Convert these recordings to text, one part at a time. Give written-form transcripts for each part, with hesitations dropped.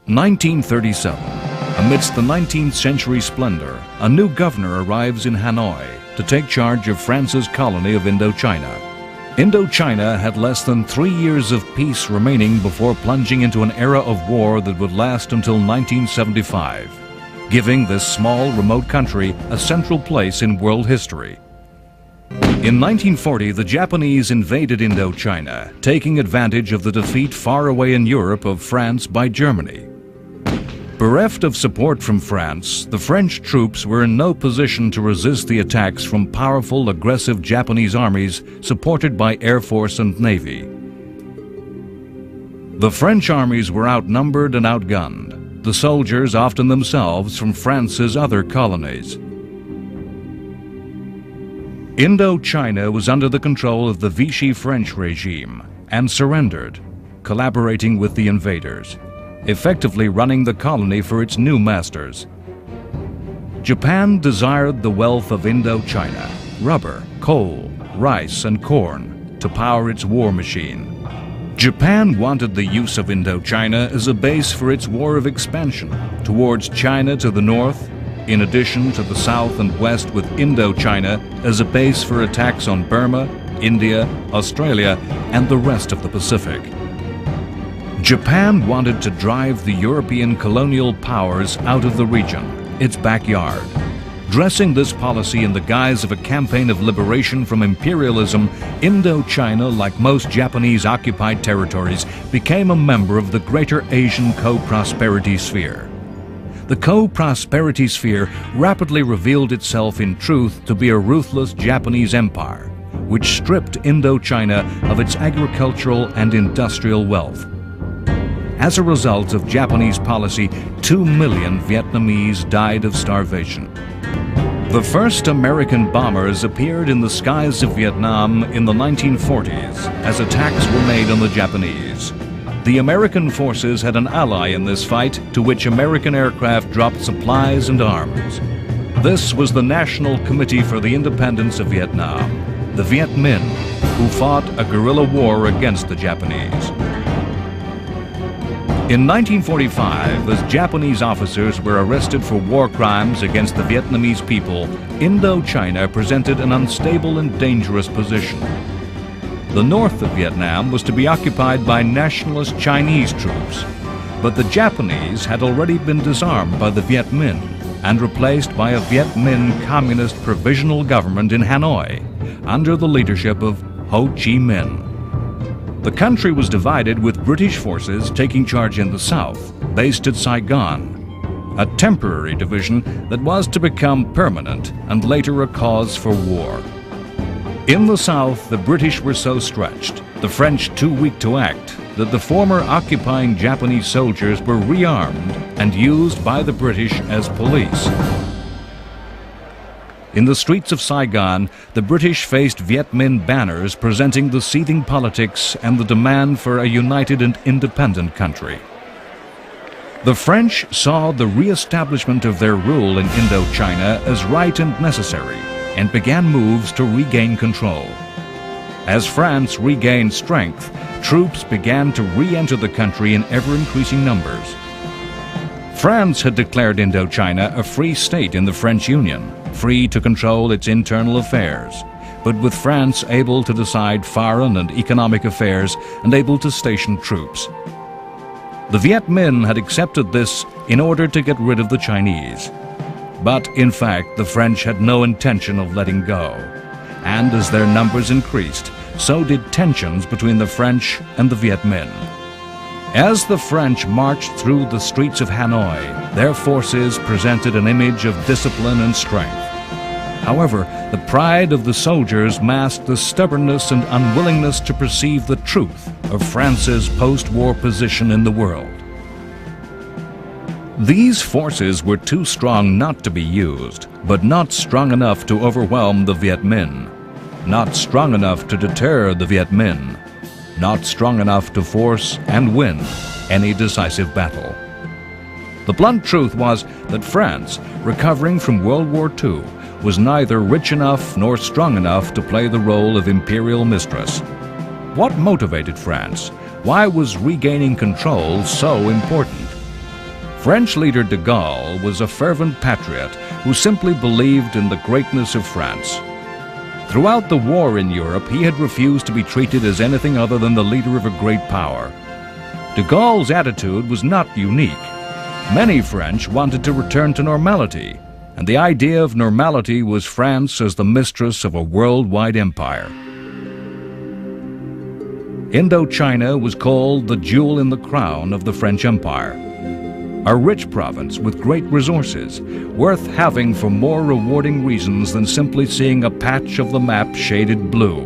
1937. Amidst the 19th century splendor, a new governor arrives in Hanoi to take charge of France's colony of Indochina. Indochina had less than 3 years of peace remaining before plunging into an era of war that would last until 1975, giving this small, remote country a central place in world history. In 1940, the Japanese invaded Indochina, taking advantage of the defeat far away in Europe of France by Germany. Bereft of support from France, the French troops were in no position to resist the attacks from powerful, aggressive Japanese armies supported by Air Force and Navy. The French armies were outnumbered and outgunned, the soldiers often themselves from France's other colonies. Indochina was under the control of the Vichy French regime and surrendered, collaborating with the invaders, effectively running the colony for its new masters. Japan desired the wealth of Indochina, rubber, coal, rice, and corn, to power its war machine. Japan wanted the use of Indochina as a base for its war of expansion towards China to the north, in addition to the south and west with Indochina as a base for attacks on Burma, India, Australia, and the rest of the Pacific. Japan wanted to drive the European colonial powers out of the region, its backyard. Dressing this policy in the guise of a campaign of liberation from imperialism, Indochina, like most Japanese-occupied territories, became a member of the Greater Asian Co-Prosperity Sphere. The Co-Prosperity Sphere rapidly revealed itself in truth to be a ruthless Japanese empire, which stripped Indochina of its agricultural and industrial wealth. As a result of Japanese policy, 2 million Vietnamese died of starvation. The first American bombers appeared in the skies of Vietnam in the 1940s as attacks were made on the Japanese. The American forces had an ally in this fight, to which American aircraft dropped supplies and arms. This was the National Committee for the Independence of Vietnam, the Viet Minh, who fought a guerrilla war against the Japanese. In 1945, as Japanese officers were arrested for war crimes against the Vietnamese people, Indochina presented an unstable and dangerous position. The north of Vietnam was to be occupied by nationalist Chinese troops, but the Japanese had already been disarmed by the Viet Minh and replaced by a Viet Minh Communist Provisional Government in Hanoi under the leadership of Ho Chi Minh. The country was divided with British forces taking charge in the south, based at Saigon, a temporary division that was to become permanent and later a cause for war. In the south, the British were so stretched, the French too weak to act, that the former occupying Japanese soldiers were rearmed and used by the British as police. In the streets of Saigon, the British faced Viet Minh banners presenting the seething politics and the demand for a united and independent country. The French saw the re-establishment of their rule in Indochina as right and necessary, and began moves to regain control. As France regained strength, troops began to re-enter the country in ever-increasing numbers. France had declared Indochina a free state in the French Union, free to control its internal affairs, but with France able to decide foreign and economic affairs and able to station troops. The Viet Minh had accepted this in order to get rid of the Chinese. But in fact, the French had no intention of letting go, and as their numbers increased, so did tensions between the French and the Viet Minh. As the French marched through the streets of Hanoi, their forces presented an image of discipline and strength. However, the pride of the soldiers masked the stubbornness and unwillingness to perceive the truth of France's post-war position in the world. These forces were too strong not to be used, but not strong enough to overwhelm the Viet Minh, not strong enough to deter the Viet Minh, not strong enough to force and win any decisive battle. The blunt truth was that France, recovering from World War II, was neither rich enough nor strong enough to play the role of imperial mistress. What motivated France? Why was regaining control so important? French leader de Gaulle was a fervent patriot who simply believed in the greatness of France. Throughout the war in Europe, he had refused to be treated as anything other than the leader of a great power. De Gaulle's attitude was not unique. Many French wanted to return to normality, and the idea of normality was France as the mistress of a worldwide empire. Indochina was called the jewel in the crown of the French Empire, a rich province with great resources, worth having for more rewarding reasons than simply seeing a patch of the map shaded blue.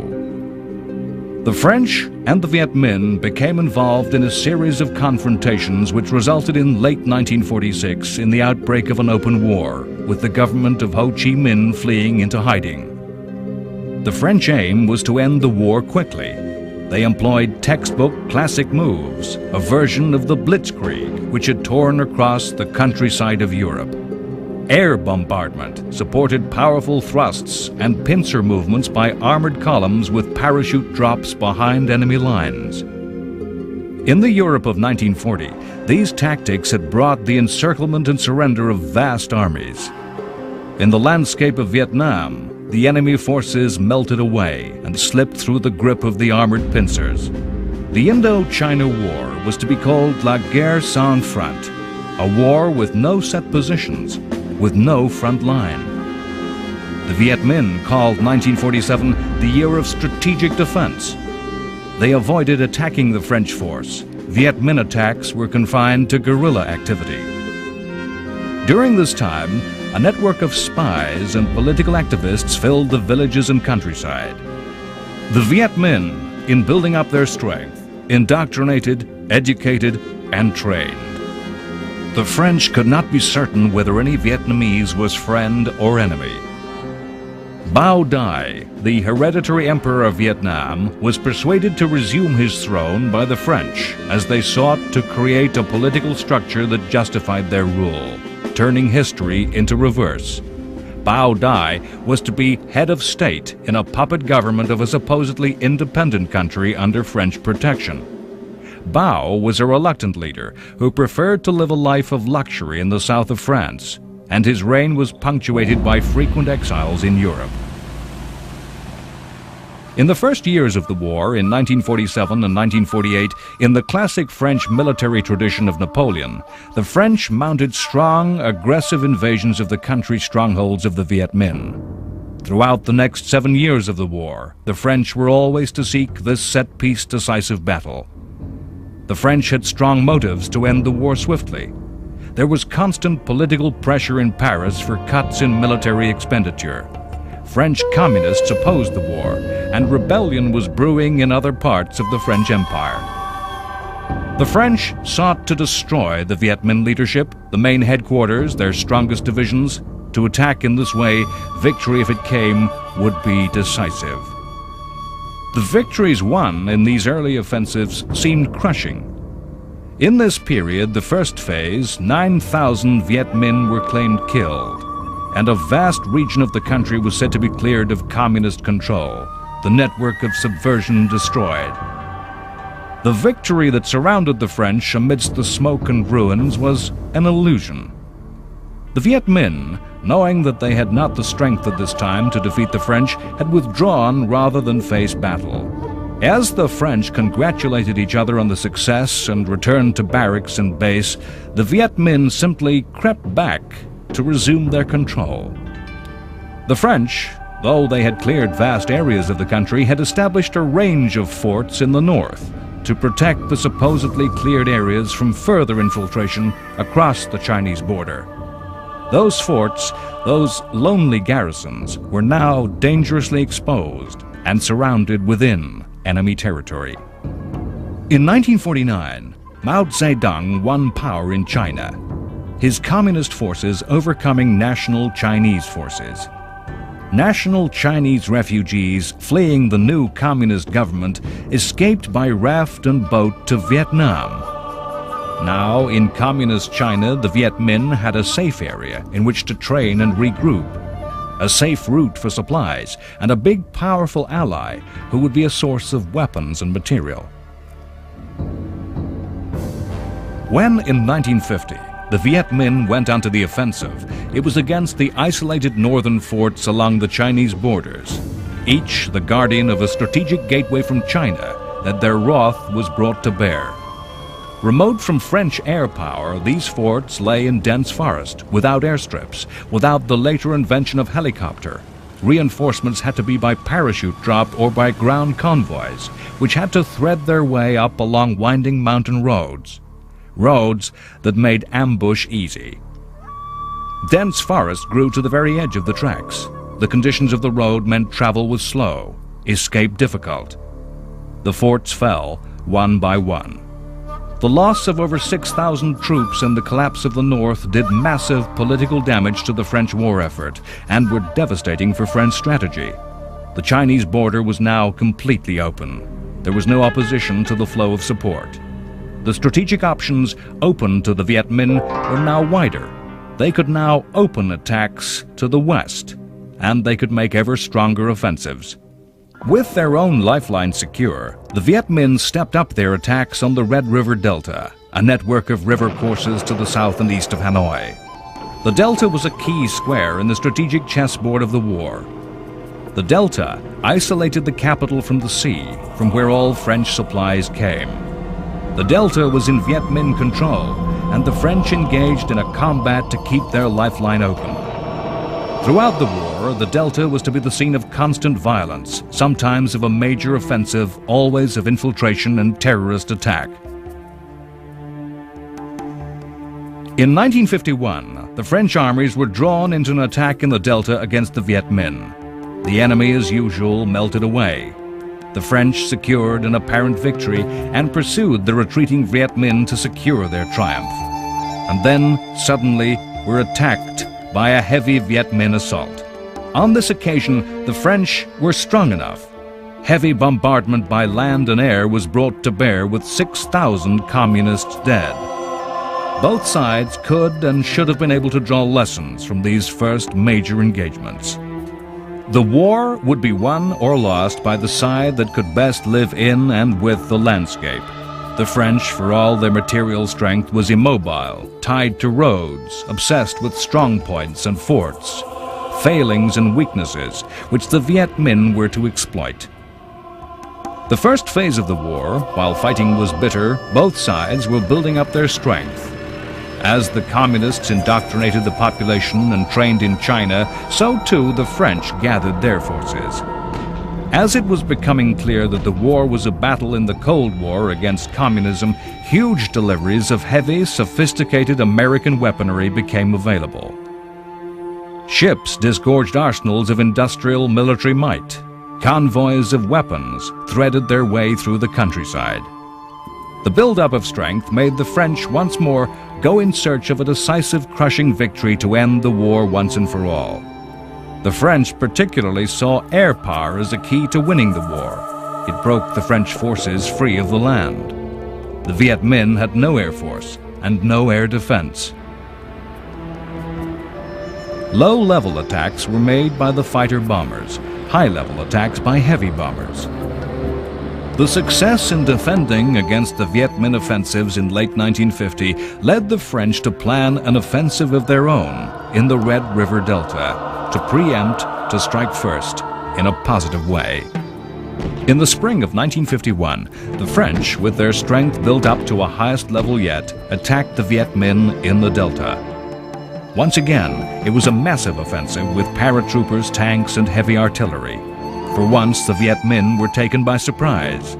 The French and the Viet Minh became involved in a series of confrontations which resulted in late 1946 in the outbreak of an open war, with the government of Ho Chi Minh fleeing into hiding. The French aim was to end the war quickly. They employed textbook classic moves, a version of the Blitzkrieg, which had torn across the countryside of Europe. Air bombardment supported powerful thrusts and pincer movements by armored columns with parachute drops behind enemy lines. In the Europe of 1940, these tactics had brought the encirclement and surrender of vast armies. In the landscape of Vietnam, the enemy forces melted away and slipped through the grip of the armored pincers. The Indochina War was to be called La Guerre sans front, a war with no set positions, with no front line. The Viet Minh called 1947 the year of strategic defense. They avoided attacking the French force. Viet Minh attacks were confined to guerrilla activity. During this time, a network of spies and political activists filled the villages and countryside. The Viet Minh, in building up their strength, indoctrinated, educated, and trained. The French could not be certain whether any Vietnamese was friend or enemy. Bao Dai, the hereditary emperor of Vietnam, was persuaded to resume his throne by the French as they sought to create a political structure that justified their rule, turning history into reverse. Bao Dai was to be head of state in a puppet government of a supposedly independent country under French protection. Bao was a reluctant leader who preferred to live a life of luxury in the south of France, and his reign was punctuated by frequent exiles in Europe. In the first years of the war, in 1947 and 1948, in the classic French military tradition of Napoleon, the French mounted strong, aggressive invasions of the country strongholds of the Viet Minh. Throughout the next 7 years of the war, the French were always to seek this set-piece decisive battle. The French had strong motives to end the war swiftly. There was constant political pressure in Paris for cuts in military expenditure. French communists opposed the war, and rebellion was brewing in other parts of the French Empire. The French sought to destroy the Viet Minh leadership, the main headquarters, their strongest divisions. To attack in this way, victory, if it came, would be decisive. The victories won in these early offensives seemed crushing. In this period, the first phase, 9,000 Viet Minh were claimed killed, and a vast region of the country was said to be cleared of communist control, the network of subversion destroyed. The victory that surrounded the French amidst the smoke and ruins was an illusion. The Viet Minh, knowing that they had not the strength at this time to defeat the French, had withdrawn rather than face battle. As the French congratulated each other on the success and returned to barracks and base, the Viet Minh simply crept back to resume their control. The French, though they had cleared vast areas of the country, had established a range of forts in the north to protect the supposedly cleared areas from further infiltration across the Chinese border. Those forts, those lonely garrisons, were now dangerously exposed and surrounded within enemy territory. In 1949, Mao Zedong won power in China, his communist forces overcoming national Chinese forces. National Chinese refugees fleeing the new communist government escaped by raft and boat to Vietnam. Now, in communist China, the Viet Minh had a safe area in which to train and regroup, a safe route for supplies, and a big, powerful ally who would be a source of weapons and material. When, in 1950, the Viet Minh went onto the offensive, it was against the isolated northern forts along the Chinese borders, each the guardian of a strategic gateway from China, that their wrath was brought to bear. Remote from French air power, these forts lay in dense forest, without airstrips, without the later invention of helicopter. Reinforcements had to be by parachute drop or by ground convoys, which had to thread their way up along winding mountain roads. Roads that made ambush easy. Dense forest grew to the very edge of the tracks. The conditions of the road meant travel was slow, escape difficult. The forts fell, one by one. The loss of over 6,000 troops and the collapse of the North did massive political damage to the French war effort and were devastating for French strategy. The Chinese border was now completely open. There was no opposition to the flow of support. The strategic options open to the Viet Minh were now wider. They could now open attacks to the west, and they could make ever stronger offensives. With their own lifeline secure, the Viet Minh stepped up their attacks on the Red River Delta, a network of river courses to the south and east of Hanoi. The Delta was a key square in the strategic chessboard of the war. The Delta isolated the capital from the sea, from where all French supplies came. The Delta was in Viet Minh control, and the French engaged in a combat to keep their lifeline open. Throughout the war, the Delta was to be the scene of constant violence, sometimes of a major offensive, always of infiltration and terrorist attack. In 1951, the French armies were drawn into an attack in the Delta against the Viet Minh. The enemy, as usual, melted away. The French secured an apparent victory and pursued the retreating Viet Minh to secure their triumph. And then, suddenly, were attacked by a heavy Viet Minh assault. On this occasion, the French were strong enough. Heavy bombardment by land and air was brought to bear with 6,000 communists dead. Both sides could and should have been able to draw lessons from these first major engagements. The war would be won or lost by the side that could best live in and with the landscape. The French, for all their material strength, was immobile, tied to roads, obsessed with strong points and forts, failings and weaknesses which the Viet Minh were to exploit. The first phase of the war, while fighting was bitter, both sides were building up their strength. As the communists indoctrinated the population and trained in China, so too the French gathered their forces. As it was becoming clear that the war was a battle in the Cold War against communism, huge deliveries of heavy, sophisticated American weaponry became available. Ships disgorged arsenals of industrial military might. Convoys of weapons threaded their way through the countryside. The build-up of strength made the French once more go in search of a decisive, crushing victory to end the war once and for all. The French particularly saw air power as a key to winning the war. It broke the French forces free of the land. The Viet Minh had no air force and no air defense. Low-level attacks were made by the fighter bombers, high-level attacks by heavy bombers. The success in defending against the Viet Minh offensives in late 1950 led the French to plan an offensive of their own in the Red River Delta, to preempt, to strike first, in a positive way. In the spring of 1951, the French, with their strength built up to a highest level yet, attacked the Viet Minh in the Delta. Once again, it was a massive offensive with paratroopers, tanks, and heavy artillery. For once, the Viet Minh were taken by surprise.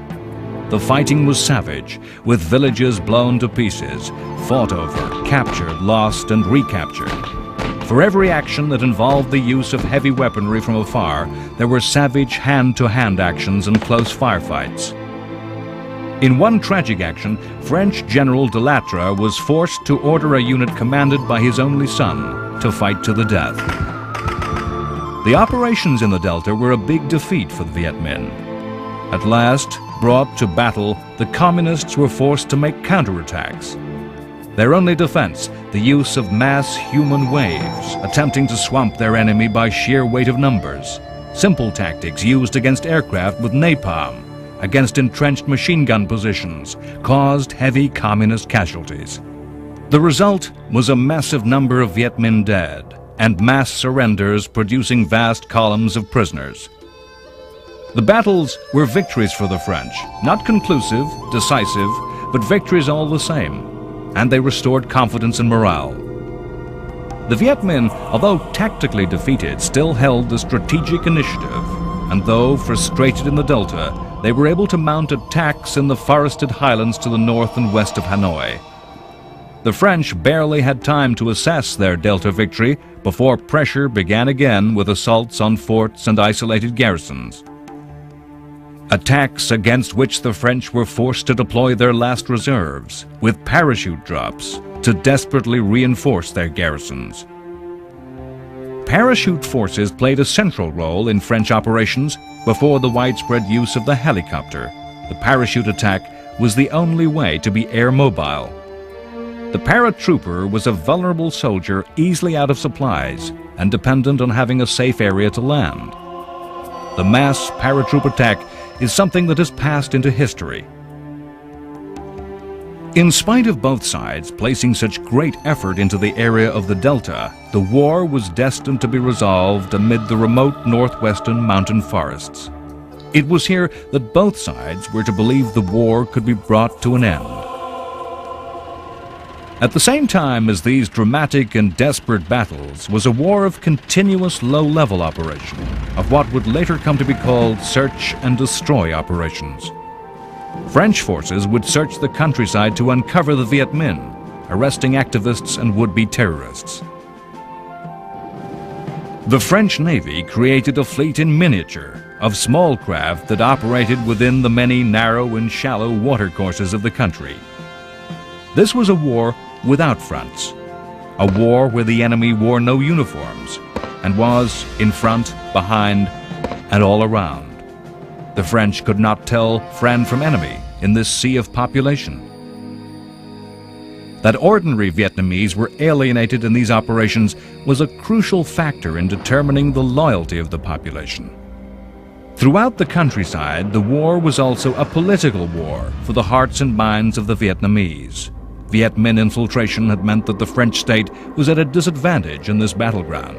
The fighting was savage, with villages blown to pieces, fought over, captured, lost, and recaptured. For every action that involved the use of heavy weaponry from afar, there were savage hand-to-hand actions and close firefights. In one tragic action, French General de Lattre was forced to order a unit commanded by his only son to fight to the death. The operations in the Delta were a big defeat for the Viet Minh. At last, brought to battle, the communists were forced to make counterattacks. Their only defense, the use of mass human waves, attempting to swamp their enemy by sheer weight of numbers. Simple tactics used against aircraft with napalm, against entrenched machine gun positions, caused heavy communist casualties. The result was a massive number of Viet Minh dead and mass surrenders producing vast columns of prisoners. The battles were victories for the French, not conclusive, decisive, but victories all the same, and they restored confidence and morale. The Viet Minh, although tactically defeated, still held the strategic initiative, and though frustrated in the Delta, they were able to mount attacks in the forested highlands to the north and west of Hanoi. The French barely had time to assess their Delta victory before pressure began again with assaults on forts and isolated garrisons. Attacks against which the French were forced to deploy their last reserves, with parachute drops, to desperately reinforce their garrisons. Parachute forces played a central role in French operations before the widespread use of the helicopter. The parachute attack was the only way to be air mobile. The paratrooper was a vulnerable soldier easily out of supplies and dependent on having a safe area to land. The mass paratroop attack is something that has passed into history. In spite of both sides placing such great effort into the area of the Delta, the war was destined to be resolved amid the remote northwestern mountain forests. It was here that both sides were to believe the war could be brought to an end. At the same time as these dramatic and desperate battles was a war of continuous low-level operation, of what would later come to be called search and destroy operations. French forces would search the countryside to uncover the Viet Minh, arresting activists and would-be terrorists. The French Navy created a fleet in miniature of small craft that operated within the many narrow and shallow watercourses of the country. This was a war without fronts, a war where the enemy wore no uniforms and was in front, behind, and all around. The French could not tell friend from enemy in this sea of population. That ordinary Vietnamese were alienated in these operations was a crucial factor in determining the loyalty of the population. Throughout the countryside, the war was also a political war for the hearts and minds of the Vietnamese. Viet Minh infiltration had meant that the French state was at a disadvantage in this battleground.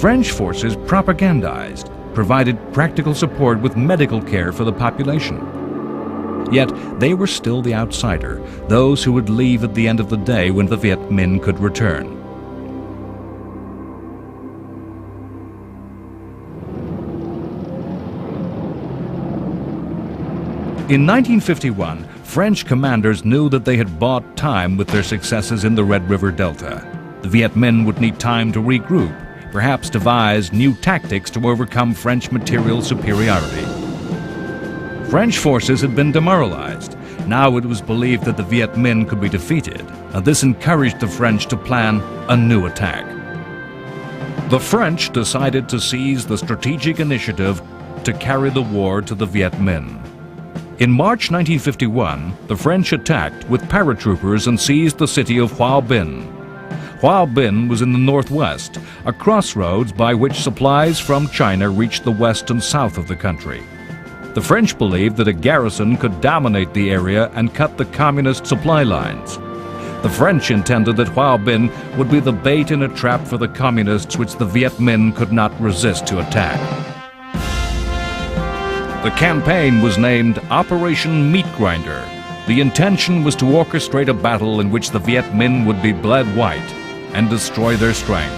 French forces propagandized, provided practical support with medical care for the population. Yet they were still the outsider, those who would leave at the end of the day when the Viet Minh could return. In 1951, French commanders knew that they had bought time with their successes in the Red River Delta. The Viet Minh would need time to regroup, perhaps devise new tactics to overcome French material superiority. French forces had been demoralized. Now it was believed that the Viet Minh could be defeated, and this encouraged the French to plan a new attack. The French decided to seize the strategic initiative to carry the war to the Viet Minh. In March 1951, the French attacked with paratroopers and seized the city of Hoa Binh. Hoa Binh was in the northwest, a crossroads by which supplies from China reached the west and south of the country. The French believed that a garrison could dominate the area and cut the communist supply lines. The French intended that Hoa Binh would be the bait in a trap for the communists which the Viet Minh could not resist to attack. The campaign was named Operation Meat Grinder. The intention was to orchestrate a battle in which the Viet Minh would be bled white and destroy their strength.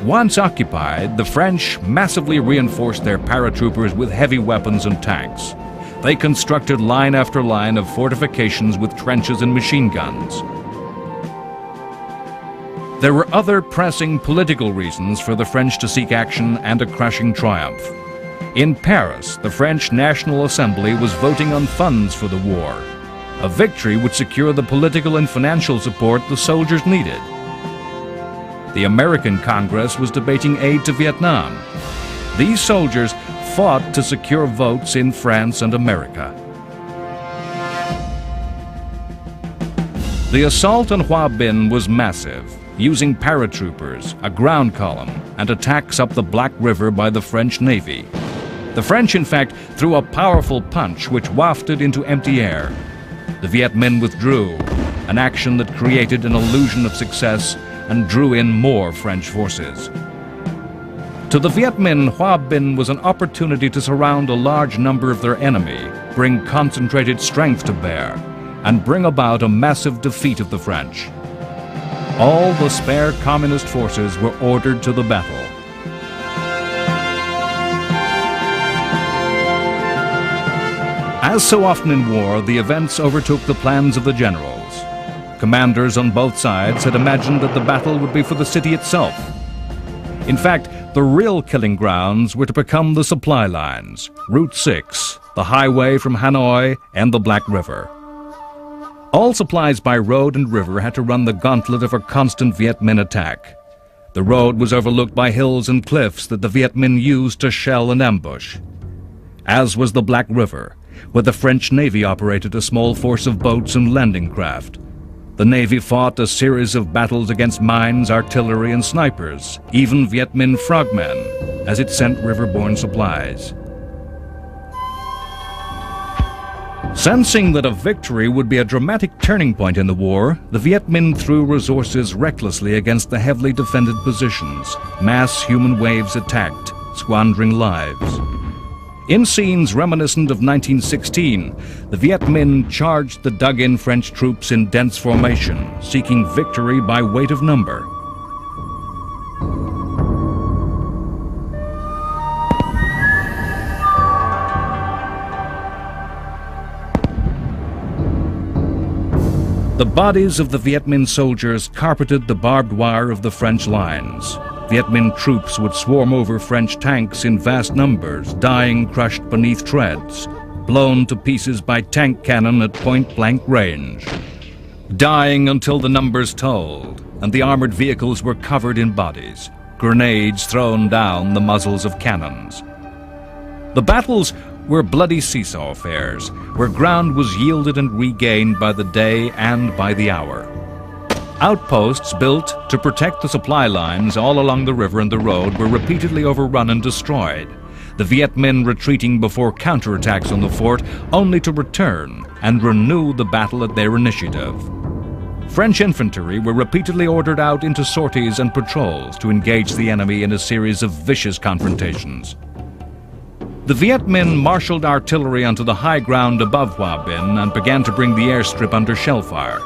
Once occupied, the French massively reinforced their paratroopers with heavy weapons and tanks. They constructed line after line of fortifications with trenches and machine guns. There were other pressing political reasons for the French to seek action and a crushing triumph. In Paris, the French National Assembly was voting on funds for the war. A victory would secure the political and financial support the soldiers needed. The American Congress was debating aid to Vietnam. These soldiers fought to secure votes in France and America. The assault on Hoa Binh was massive, using paratroopers, a ground column, and attacks up the Black River by the French Navy. The French, in fact, threw a powerful punch which wafted into empty air. The Viet Minh withdrew, an action that created an illusion of success and drew in more French forces. To the Viet Minh, Hoa Binh was an opportunity to surround a large number of their enemy, bring concentrated strength to bear, and bring about a massive defeat of the French. All the spare communist forces were ordered to the battle. As so often in war, the events overtook the plans of the generals. Commanders on both sides had imagined that the battle would be for the city itself. In fact, the real killing grounds were to become the supply lines, Route 6, the highway from Hanoi and the Black River. All supplies by road and river had to run the gauntlet of a constant Viet Minh attack. The road was overlooked by hills and cliffs that the Viet Minh used to shell and ambush. As was the Black River, where the French Navy operated a small force of boats and landing craft. The Navy fought a series of battles against mines, artillery, and snipers, even Viet Minh frogmen, as it sent riverborne supplies. Sensing that a victory would be a dramatic turning point in the war, the Viet Minh threw resources recklessly against the heavily defended positions. Mass human waves attacked, squandering lives. In scenes reminiscent of 1916, the Viet Minh charged the dug-in French troops in dense formation, seeking victory by weight of number. The bodies of the Viet Minh soldiers carpeted the barbed wire of the French lines. Viet Minh troops would swarm over French tanks in vast numbers, dying crushed beneath treads, blown to pieces by tank cannon at point-blank range. Dying until the numbers told, and the armored vehicles were covered in bodies, grenades thrown down the muzzles of cannons. The battles were bloody seesaw affairs, where ground was yielded and regained by the day and by the hour. Outposts built to protect the supply lines all along the river and the road were repeatedly overrun and destroyed, the Viet Minh retreating before counterattacks on the fort only to return and renew the battle at their initiative. French infantry were repeatedly ordered out into sorties and patrols to engage the enemy in a series of vicious confrontations. The Viet Minh marshaled artillery onto the high ground above Hoa Binh and began to bring the airstrip under shell fire,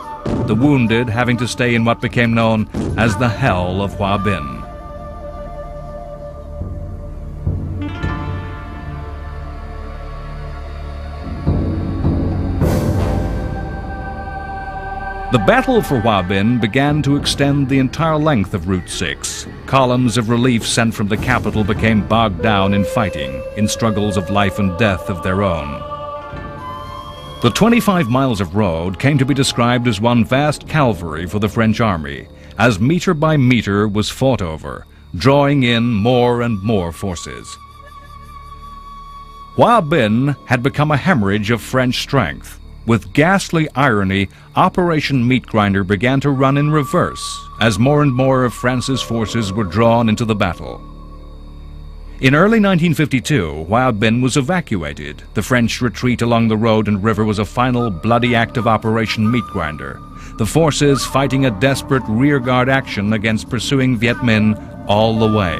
the wounded having to stay in what became known as the Hell of Hoa Binh. The battle for Hoa Binh began to extend the entire length of Route 6. Columns of relief sent from the capital became bogged down in fighting, in struggles of life and death of their own. The 25 miles of road came to be described as one vast calvary for the French army, as meter by meter was fought over, drawing in more and more forces. Hoa Binh had become a hemorrhage of French strength. With ghastly irony, Operation Meat Grinder began to run in reverse as more and more of France's forces were drawn into the battle. In early 1952, Hoa Binh was evacuated. The French retreat along the road and river was a final bloody act of Operation Meat Grinder, the forces fighting a desperate rearguard action against pursuing Viet Minh all the way.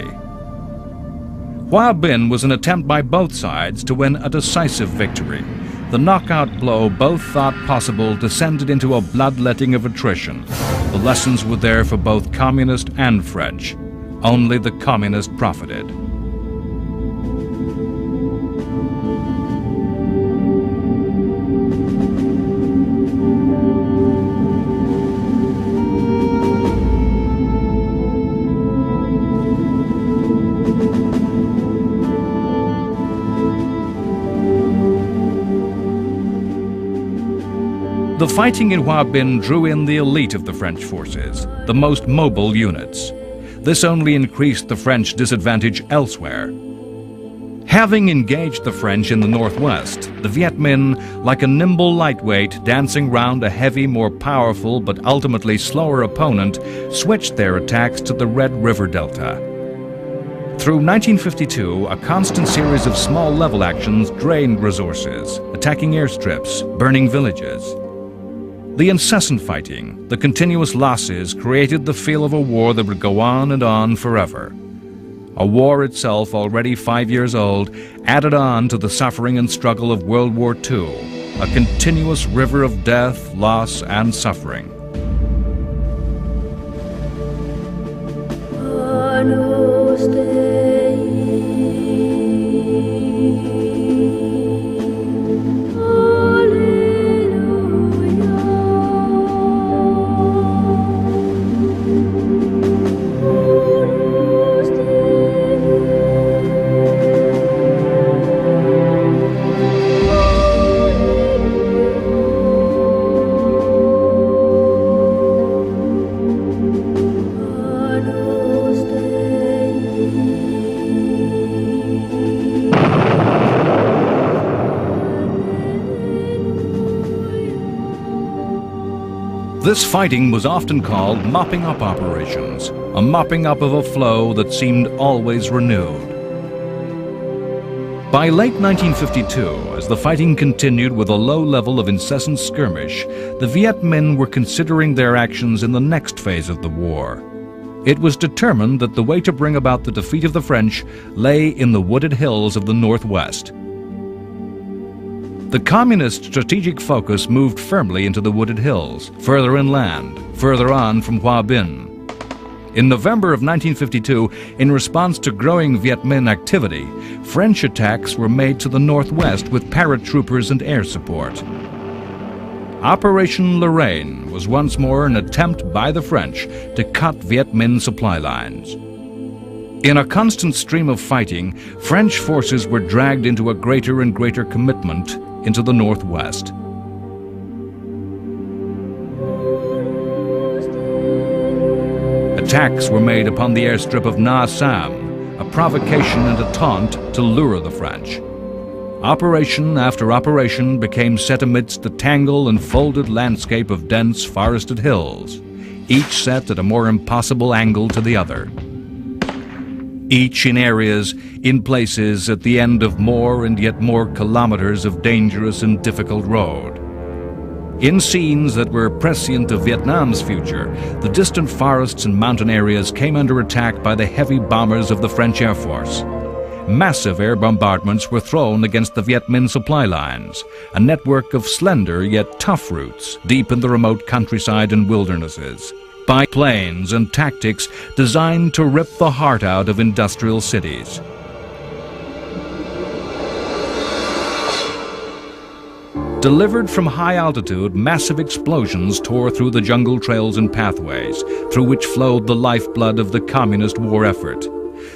Hoa Binh was an attempt by both sides to win a decisive victory. The knockout blow both thought possible descended into a bloodletting of attrition. The lessons were there for both communist and French. Only the communist profited. The fighting in Hoa Binh drew in the elite of the French forces, the most mobile units. This only increased the French disadvantage elsewhere. Having engaged the French in the northwest, the Viet Minh, like a nimble lightweight dancing round a heavy, more powerful but ultimately slower opponent, switched their attacks to the Red River Delta. Through 1952, a constant series of small level actions drained resources, attacking airstrips, burning villages. The incessant fighting, the continuous losses created the feel of a war that would go on and on forever. A war itself, already 5 years old, added on to the suffering and struggle of World War II, a continuous river of death, loss, and suffering. This fighting was often called mopping up operations, a mopping up of a flow that seemed always renewed. By late 1952, as the fighting continued with a low level of incessant skirmish, the Viet Minh were considering their actions in the next phase of the war. It was determined that the way to bring about the defeat of the French lay in the wooded hills of the Northwest. The Communist strategic focus moved firmly into the wooded hills, further inland, further on from Hoa Binh. In November of 1952, in response to growing Viet Minh activity, French attacks were made to the northwest with paratroopers and air support. Operation Lorraine was once more an attempt by the French to cut Viet Minh supply lines. In a constant stream of fighting, French forces were dragged into a greater and greater commitment into the northwest. Attacks were made upon the airstrip of Nha Sam, a provocation and a taunt to lure the French. Operation after operation became set amidst the tangled and folded landscape of dense forested hills, each set at a more impossible angle to the other. Each in areas, in places at the end of more and yet more kilometers of dangerous and difficult road. In scenes that were prescient of Vietnam's future, the distant forests and mountain areas came under attack by the heavy bombers of the French Air Force. Massive air bombardments were thrown against the Viet Minh supply lines, a network of slender yet tough routes deep in the remote countryside and wildernesses, by planes and tactics designed to rip the heart out of industrial cities. Delivered from high altitude, massive explosions tore through the jungle trails and pathways through which flowed the lifeblood of the communist war effort.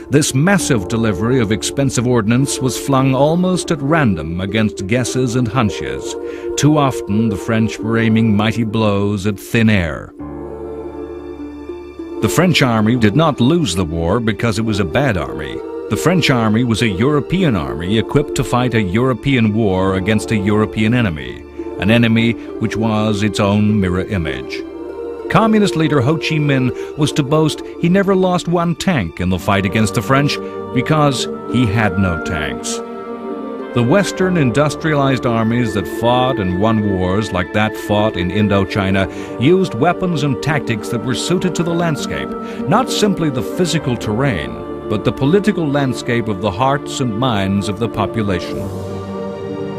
This massive delivery of expensive ordnance was flung almost at random against guesses and hunches. Too often the French were aiming mighty blows at thin air. The French army did not lose the war because it was a bad army. The French army was a European army equipped to fight a European war against a European enemy, an enemy which was its own mirror image. Communist leader Ho Chi Minh was to boast he never lost one tank in the fight against the French because he had no tanks. The Western industrialized armies that fought and won wars like that fought in Indochina used weapons and tactics that were suited to the landscape, not simply the physical terrain, but the political landscape of the hearts and minds of the population.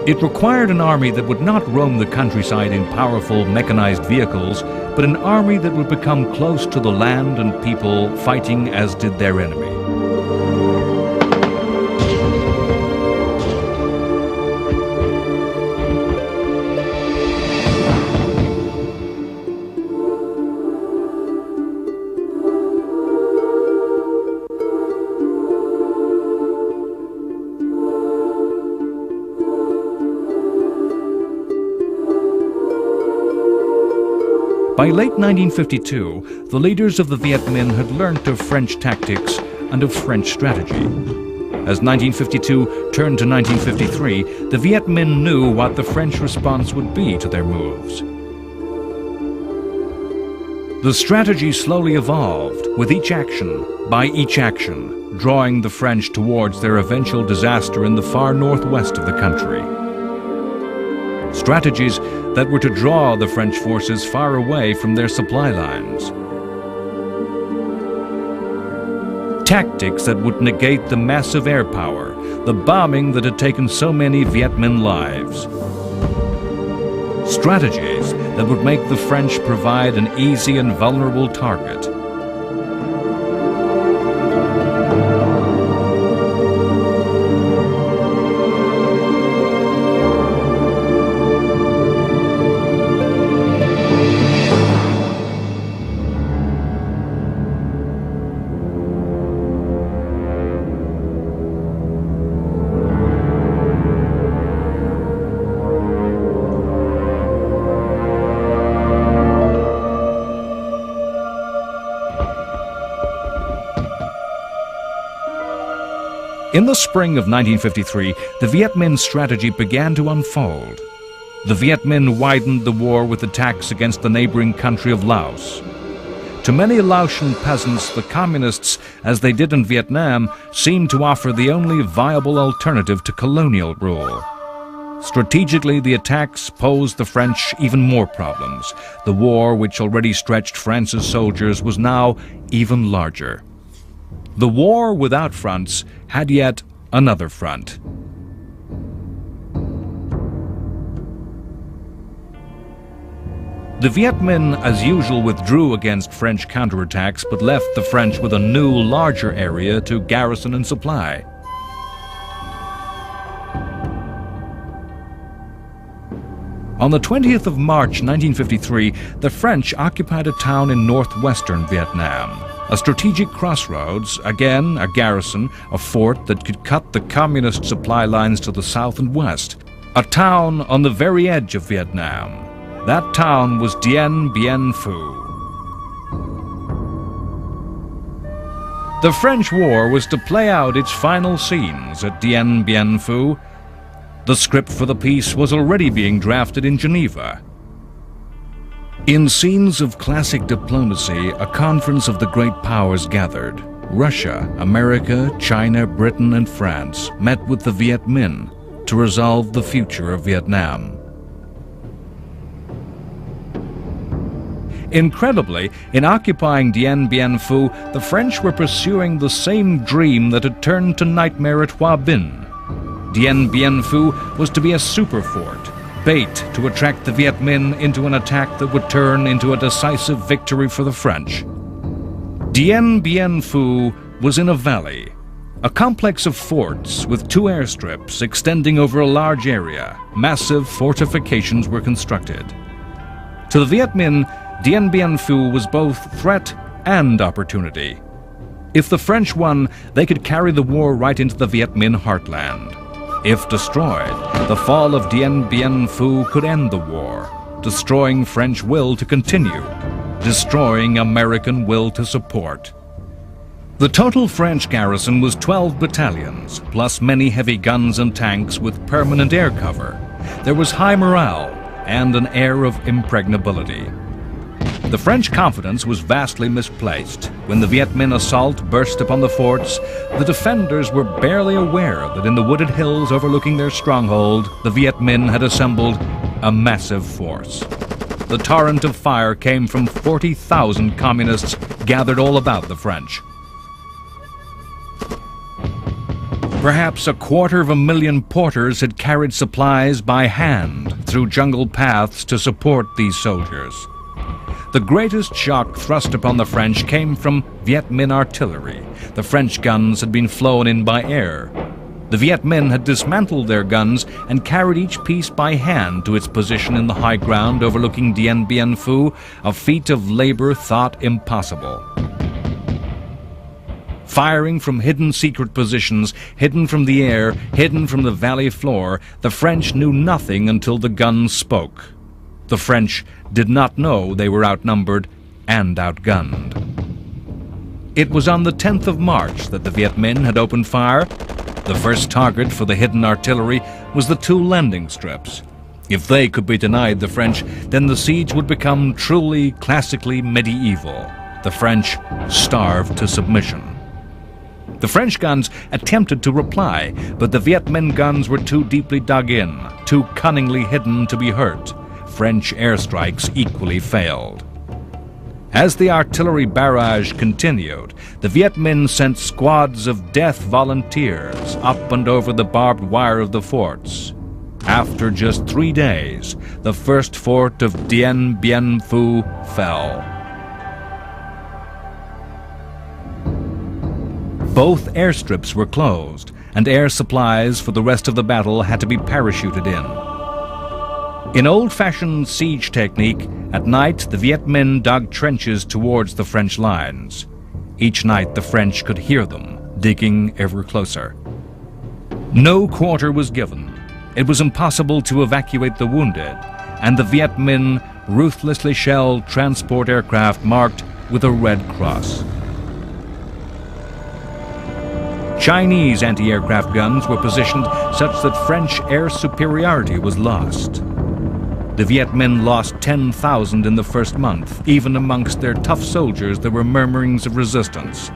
It required an army that would not roam the countryside in powerful mechanized vehicles, but an army that would become close to the land and people, fighting as did their enemy. By late 1952, the leaders of the Viet Minh had learnt of French tactics and of French strategy. As 1952 turned to 1953, the Viet Minh knew what the French response would be to their moves. The strategy slowly evolved, with each action, by each action, drawing the French towards their eventual disaster in the far northwest of the country. strategies that were to draw the French forces far away from their supply lines. Tactics that would negate the massive air power, the bombing that had taken so many Viet Minh lives. Strategies that would make the French provide an easy and vulnerable target. In the spring of 1953, the Viet Minh strategy began to unfold. The Viet Minh widened the war with attacks against the neighboring country of Laos. To many Laotian peasants, the Communists, as they did in Vietnam, seemed to offer the only viable alternative to colonial rule. Strategically, the attacks posed the French even more problems. The war, which already stretched France's soldiers, was now even larger. The war without fronts had yet another front. The Viet Minh, as usual, withdrew against French counterattacks, but left the French with a new, larger area to garrison and supply. On the 20th of March 1953, the French occupied a town in northwestern Vietnam. A strategic crossroads, again a garrison, a fort that could cut the communist supply lines to the south and west. A town on the very edge of Vietnam. That town was Dien Bien Phu. The French war was to play out its final scenes at Dien Bien Phu. The script for the peace was already being drafted in Geneva. In scenes of classic diplomacy, a conference of the great powers gathered. Russia, America, China, Britain, and France met with the Viet Minh to resolve the future of Vietnam. Incredibly, in occupying Dien Bien Phu, the French were pursuing the same dream that had turned to nightmare at Hoa Binh. Dien Bien Phu was to be a super fort, bait to attract the Viet Minh into an attack that would turn into a decisive victory for the French. Dien Bien Phu was in a valley, a complex of forts with 2 airstrips extending over a large area. Massive fortifications were constructed. To the Viet Minh, Dien Bien Phu was both threat and opportunity. If the French won, they could carry the war right into the Viet Minh heartland. If destroyed, the fall of Dien Bien Phu could end the war, destroying French will to continue, destroying American will to support. The total French garrison was 12 battalions, plus many heavy guns and tanks with permanent air cover. There was high morale and an air of impregnability. The French confidence was vastly misplaced. When the Viet Minh assault burst upon the forts, the defenders were barely aware that in the wooded hills overlooking their stronghold, the Viet Minh had assembled a massive force. The torrent of fire came from 40,000 communists gathered all about the French. Perhaps 250,000 porters had carried supplies by hand through jungle paths to support these soldiers. The greatest shock thrust upon the French came from Viet Minh artillery. The French guns had been flown in by air. The Viet Minh had dismantled their guns and carried each piece by hand to its position in the high ground overlooking Dien Bien Phu, a feat of labor thought impossible. Firing from hidden secret positions, hidden from the air, hidden from the valley floor, the French knew nothing until the guns spoke. The French did not know they were outnumbered and outgunned. It was on the 10th of March that the Viet Minh had opened fire. The first target for the hidden artillery was the 2 landing strips. If they could be denied the French, then the siege would become truly, classically medieval. The French starved to submission. The French guns attempted to reply, but the Viet Minh guns were too deeply dug in, too cunningly hidden to be hurt. French airstrikes equally failed. As the artillery barrage continued, the Viet Minh sent squads of death volunteers up and over the barbed wire of the forts. After just 3 days, the first fort of Dien Bien Phu fell. Both airstrips were closed, and air supplies for the rest of the battle had to be parachuted in. In old-fashioned siege technique, at night the Viet Minh dug trenches towards the French lines. Each night the French could hear them, digging ever closer. No quarter was given. It was impossible to evacuate the wounded, and the Viet Minh ruthlessly shelled transport aircraft marked with a red cross. Chinese anti-aircraft guns were positioned such that French air superiority was lost. The Viet Minh lost 10,000 in the first month. Even amongst their tough soldiers there were murmurings of resistance.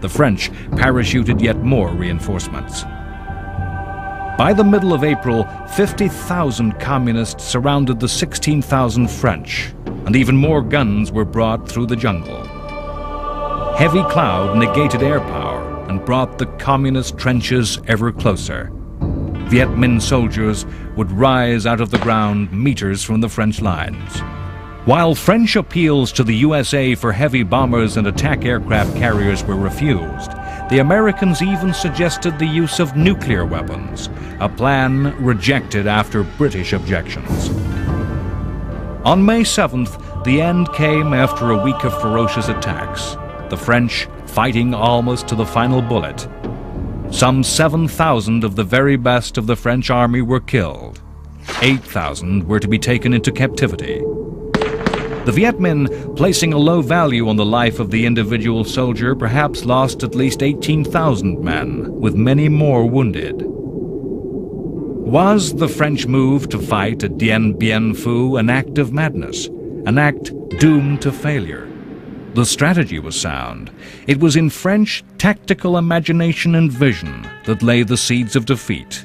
The French parachuted yet more reinforcements. By the middle of April, 50,000 communists surrounded the 16,000 French, and even more guns were brought through the jungle. Heavy cloud negated air power and brought the communist trenches ever closer. Viet Minh soldiers would rise out of the ground meters from the French lines. While French appeals to the USA for heavy bombers and attack aircraft carriers were refused, the Americans even suggested the use of nuclear weapons, a plan rejected after British objections. On May 7th, the end came after a week of ferocious attacks, the French fighting almost to the final bullet. Some 7,000 of the very best of the French army were killed. 8,000 were to be taken into captivity. The Viet Minh, placing a low value on the life of the individual soldier, perhaps lost at least 18,000 men, with many more wounded. Was the French move to fight at Dien Bien Phu an act of madness, an act doomed to failure? The strategy was sound. It was in French tactical imagination and vision that lay the seeds of defeat.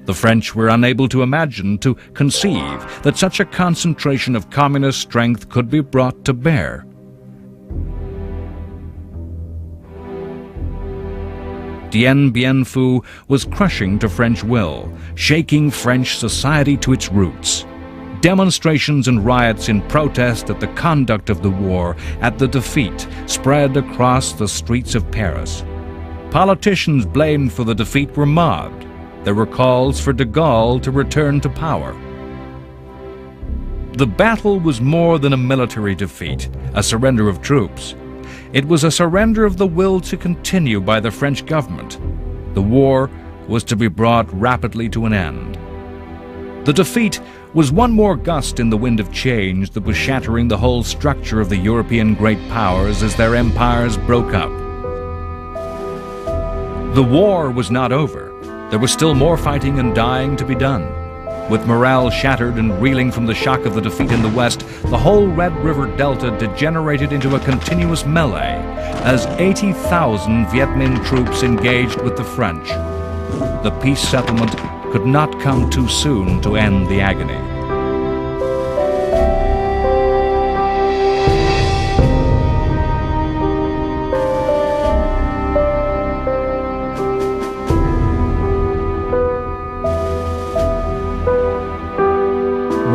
The French were unable to imagine, to conceive, that such a concentration of communist strength could be brought to bear. Dien Bien Phu was crushing to French will, shaking French society to its roots. Demonstrations and riots in protest at the conduct of the war, at the defeat, spread across the streets of Paris. Politicians blamed for the defeat were mobbed. There were calls for de Gaulle to return to power. The battle was more than a military defeat, a surrender of troops. It was a surrender of the will to continue by the French government. The war was to be brought rapidly to an end. The defeat was one more gust in the wind of change that was shattering the whole structure of the European great powers as their empires broke up. The war was not over. There was still more fighting and dying to be done. With morale shattered and reeling from the shock of the defeat in the West, the whole Red River Delta degenerated into a continuous melee as 80,000 Viet Minh troops engaged with the French. The peace settlement could not come too soon to end the agony.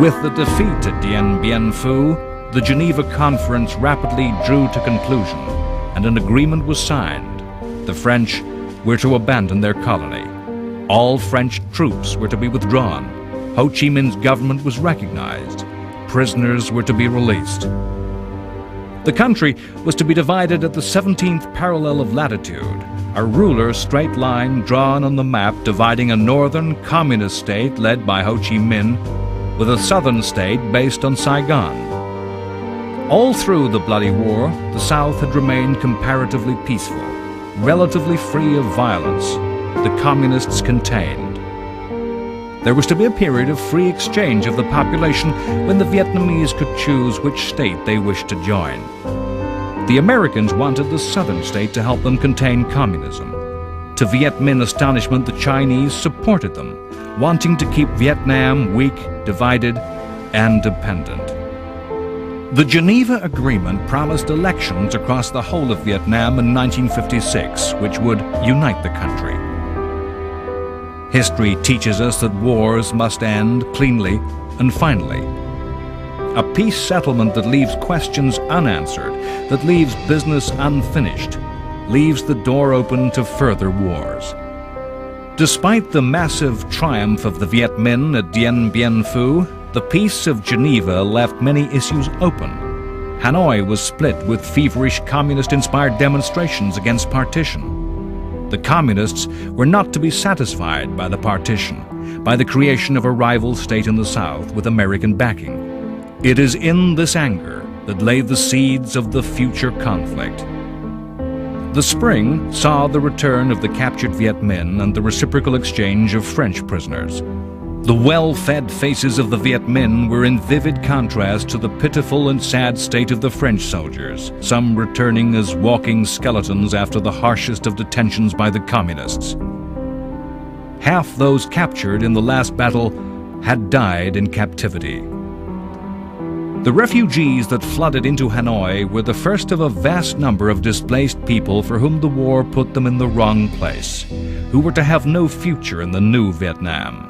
With the defeat at Dien Bien Phu, the Geneva Conference rapidly drew to conclusion, and an agreement was signed. The French were to abandon their colony. All French troops were to be withdrawn. Ho Chi Minh's government was recognized. Prisoners were to be released. The country was to be divided at the 17th parallel of latitude, a ruler straight line drawn on the map dividing a northern communist state led by Ho Chi Minh with a southern state based on Saigon. All through the bloody war, the South had remained comparatively peaceful, relatively free of violence, the communists contained. There was to be a period of free exchange of the population when the Vietnamese could choose which state they wished to join. The Americans wanted the southern state to help them contain communism. To Viet Minh astonishment, the Chinese supported them, wanting to keep Vietnam weak, divided, and dependent. The Geneva Agreement promised elections across the whole of Vietnam in 1956, which would unite the country. History teaches us that wars must end cleanly and finally. A peace settlement that leaves questions unanswered, that leaves business unfinished, leaves the door open to further wars. Despite the massive triumph of the Viet Minh at Dien Bien Phu, the Peace of Geneva left many issues open. Hanoi was split with feverish communist-inspired demonstrations against partition. The communists were not to be satisfied by the partition, by the creation of a rival state in the South with American backing. It is in this anger that lay the seeds of the future conflict. The spring saw the return of the captured Viet Minh and the reciprocal exchange of French prisoners. The well-fed faces of the Viet Minh were in vivid contrast to the pitiful and sad state of the French soldiers, some returning as walking skeletons after the harshest of detentions by the communists. Half those captured in the last battle had died in captivity. The refugees that flooded into Hanoi were the first of a vast number of displaced people for whom the war put them in the wrong place, who were to have no future in the new Vietnam.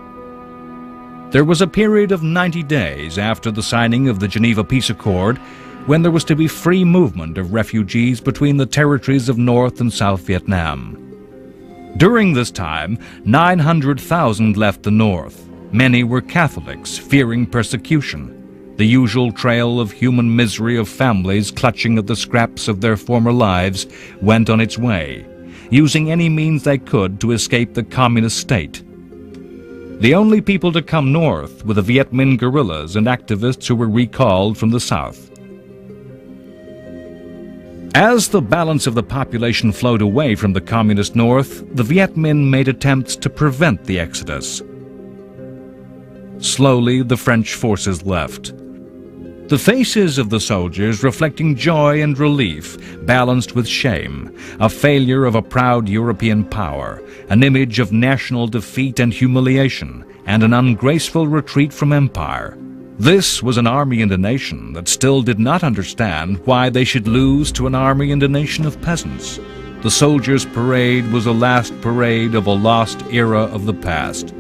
There was a period of 90 days after the signing of the Geneva Peace Accord when there was to be free movement of refugees between the territories of North and South Vietnam. During this time, 900,000 left the North. Many were Catholics, fearing persecution. The usual trail of human misery of families clutching at the scraps of their former lives went on its way, using any means they could to escape the communist state. The only people to come north were the Viet Minh guerrillas and activists who were recalled from the south. As the balance of the population flowed away from the communist north, the Viet Minh made attempts to prevent the exodus. Slowly, the French forces left. The faces of the soldiers reflecting joy and relief, balanced with shame, a failure of a proud European power, an image of national defeat and humiliation, and an ungraceful retreat from empire. This was an army and a nation that still did not understand why they should lose to an army and a nation of peasants. The soldiers' parade was a last parade of a lost era of the past.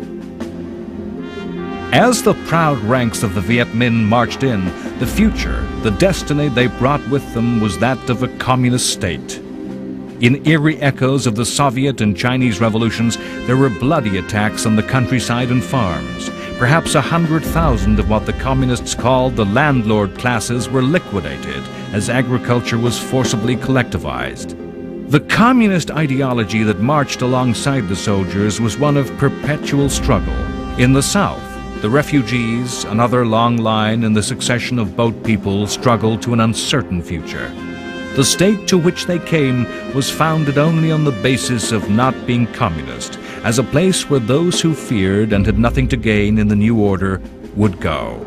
As the proud ranks of the Viet Minh marched in, the future, the destiny they brought with them was that of a communist state. In eerie echoes of the Soviet and Chinese revolutions, there were bloody attacks on the countryside and farms. Perhaps 100,000 of what the communists called the landlord classes were liquidated as agriculture was forcibly collectivized. The communist ideology that marched alongside the soldiers was one of perpetual struggle. In the South, the refugees, another long line in the succession of boat people, struggled to an uncertain future. The state to which they came was founded only on the basis of not being communist, as a place where those who feared and had nothing to gain in the new order would go.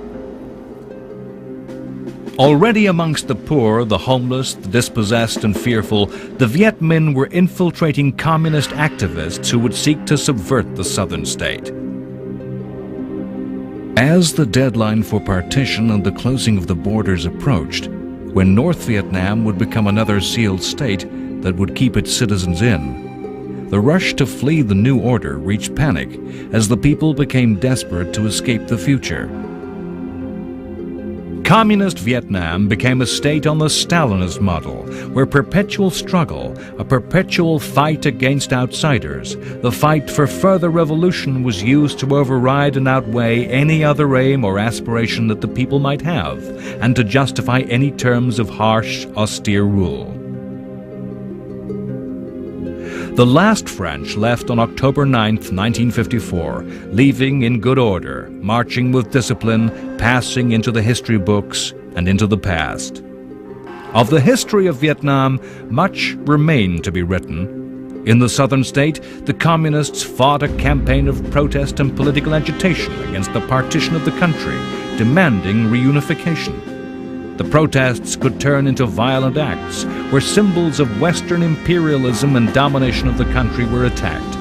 Already amongst the poor, the homeless, the dispossessed and fearful, the Viet Minh were infiltrating communist activists who would seek to subvert the southern state. As the deadline for partition and the closing of the borders approached, when North Vietnam would become another sealed state that would keep its citizens in, the rush to flee the new order reached panic as the people became desperate to escape the future. Communist Vietnam became a state on the Stalinist model, where perpetual struggle, a perpetual fight against outsiders, the fight for further revolution was used to override and outweigh any other aim or aspiration that the people might have, and to justify any terms of harsh, austere rule. The last French left on October 9, 1954, leaving in good order, marching with discipline, passing into the history books and into the past. Of the history of Vietnam, much remained to be written. In the southern state, the communists fought a campaign of protest and political agitation against the partition of the country, demanding reunification. The protests could turn into violent acts where symbols of Western imperialism and domination of the country were attacked.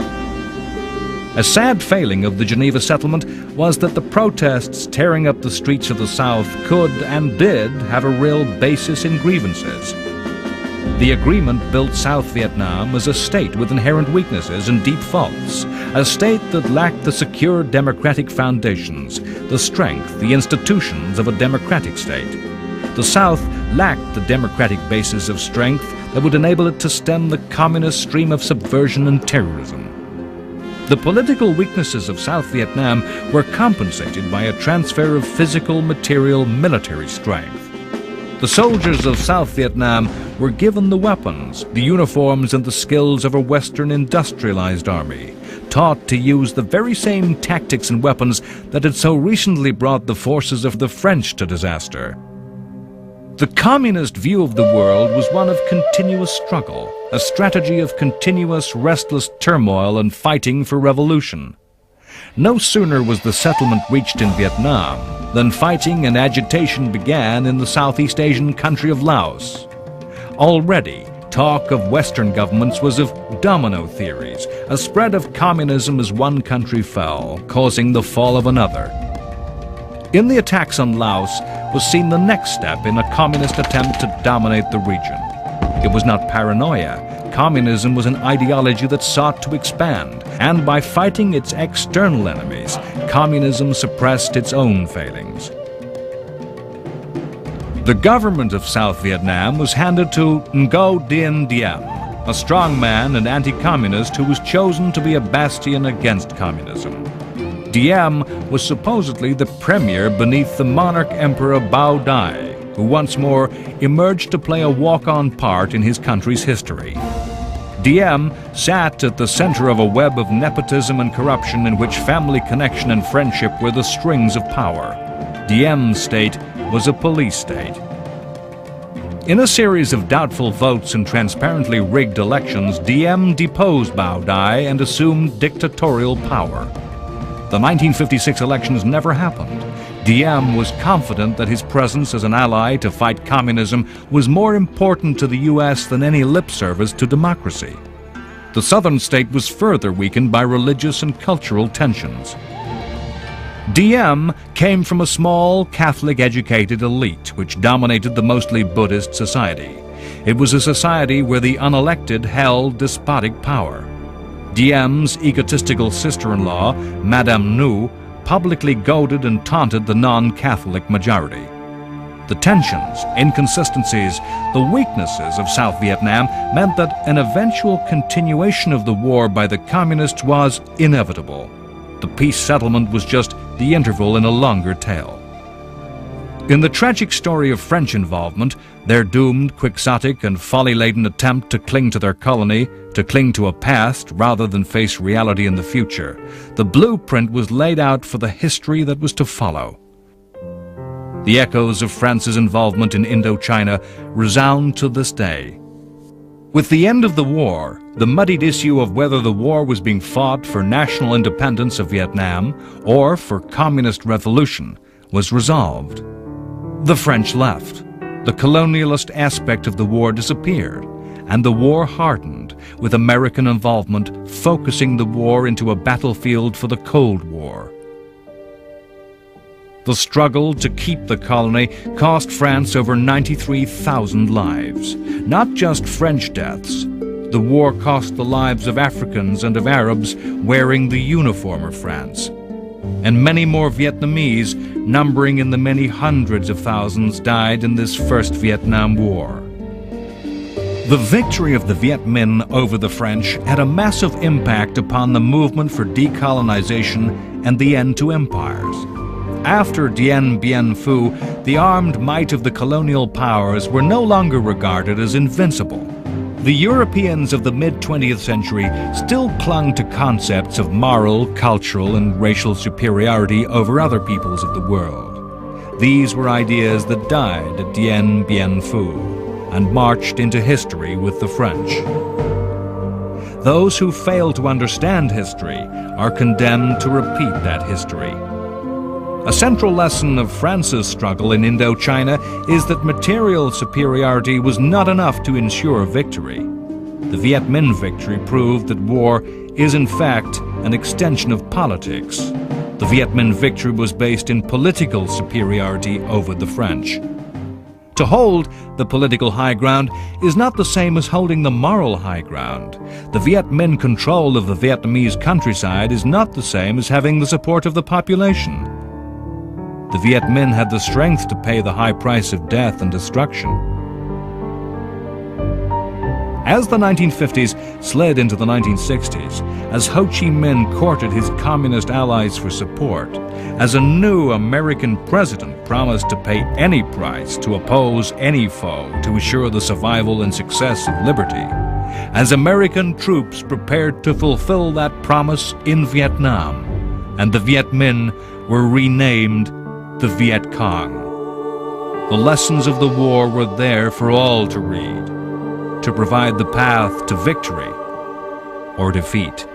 A sad failing of the Geneva settlement was that the protests tearing up the streets of the South could and did have a real basis in grievances. The agreement built South Vietnam as a state with inherent weaknesses and deep faults, a state that lacked the secure democratic foundations, the strength, the institutions of a democratic state. The South lacked the democratic basis of strength that would enable it to stem the communist stream of subversion and terrorism. The political weaknesses of South Vietnam were compensated by a transfer of physical, material, military strength. The soldiers of South Vietnam were given the weapons, the uniforms, and the skills of a Western industrialized army, taught to use the very same tactics and weapons that had so recently brought the forces of the French to disaster. The communist view of the world was one of continuous struggle, a strategy of continuous restless turmoil and fighting for revolution. No sooner was the settlement reached in Vietnam than fighting and agitation began in the Southeast Asian country of Laos. Already, talk of Western governments was of domino theories, a spread of communism as one country fell, causing the fall of another. In the attacks on Laos was seen the next step in a communist attempt to dominate the region. It was not paranoia. Communism was an ideology that sought to expand, and by fighting its external enemies, communism suppressed its own failings. The government of South Vietnam was handed to Ngo Dinh Diem, a strongman and anti-communist who was chosen to be a bastion against communism. Diem was supposedly the premier beneath the monarch Emperor Bao Dai, who once more emerged to play a walk-on part in his country's history. Diem sat at the center of a web of nepotism and corruption in which family connection and friendship were the strings of power. Diem's state was a police state. In a series of doubtful votes and transparently rigged elections, Diem deposed Bao Dai and assumed dictatorial power. The 1956 elections never happened. Diem was confident that his presence as an ally to fight communism was more important to the U.S. than any lip service to democracy. The southern state was further weakened by religious and cultural tensions. Diem came from a small, Catholic-educated elite which dominated the mostly Buddhist society. It was a society where the unelected held despotic power. Diem's egotistical sister-in-law, Madame Nhu, publicly goaded and taunted the non-Catholic majority. The tensions, inconsistencies, the weaknesses of South Vietnam meant that an eventual continuation of the war by the communists was inevitable. The peace settlement was just the interval in a longer tale. In the tragic story of French involvement, their doomed, quixotic, and folly-laden attempt to cling to their colony, to cling to a past rather than face reality in the future, the blueprint was laid out for the history that was to follow. The echoes of France's involvement in Indochina resound to this day. With the end of the war, the muddied issue of whether the war was being fought for national independence of Vietnam or for communist revolution was resolved. The French left. The colonialist aspect of the war disappeared, and the war hardened, with American involvement focusing the war into a battlefield for the Cold War. The struggle to keep the colony cost France over 93,000 lives. Not just French deaths. The war cost the lives of Africans and of Arabs wearing the uniform of France. And many more Vietnamese, numbering in the many hundreds of thousands, died in this first Vietnam War. The victory of the Viet Minh over the French had a massive impact upon the movement for decolonization and the end to empires. After Dien Bien Phu, the armed might of the colonial powers were no longer regarded as invincible. The Europeans of the mid-20th century still clung to concepts of moral, cultural, and racial superiority over other peoples of the world. These were ideas that died at Dien Bien Phu and marched into history with the French. Those who fail to understand history are condemned to repeat that history. A central lesson of France's struggle in Indochina is that material superiority was not enough to ensure victory. The Viet Minh victory proved that war is in fact an extension of politics. The Viet Minh victory was based in political superiority over the French. To hold the political high ground is not the same as holding the moral high ground. The Viet Minh control of the Vietnamese countryside is not the same as having the support of the population. The Viet Minh had the strength to pay the high price of death and destruction. As the 1950s slid into the 1960s, as Ho Chi Minh courted his communist allies for support, as a new American president promised to pay any price to oppose any foe to assure the survival and success of liberty, as American troops prepared to fulfill that promise in Vietnam, and the Viet Minh were renamed the Viet Cong. The lessons of the war were there for all to read, to provide the path to victory or defeat.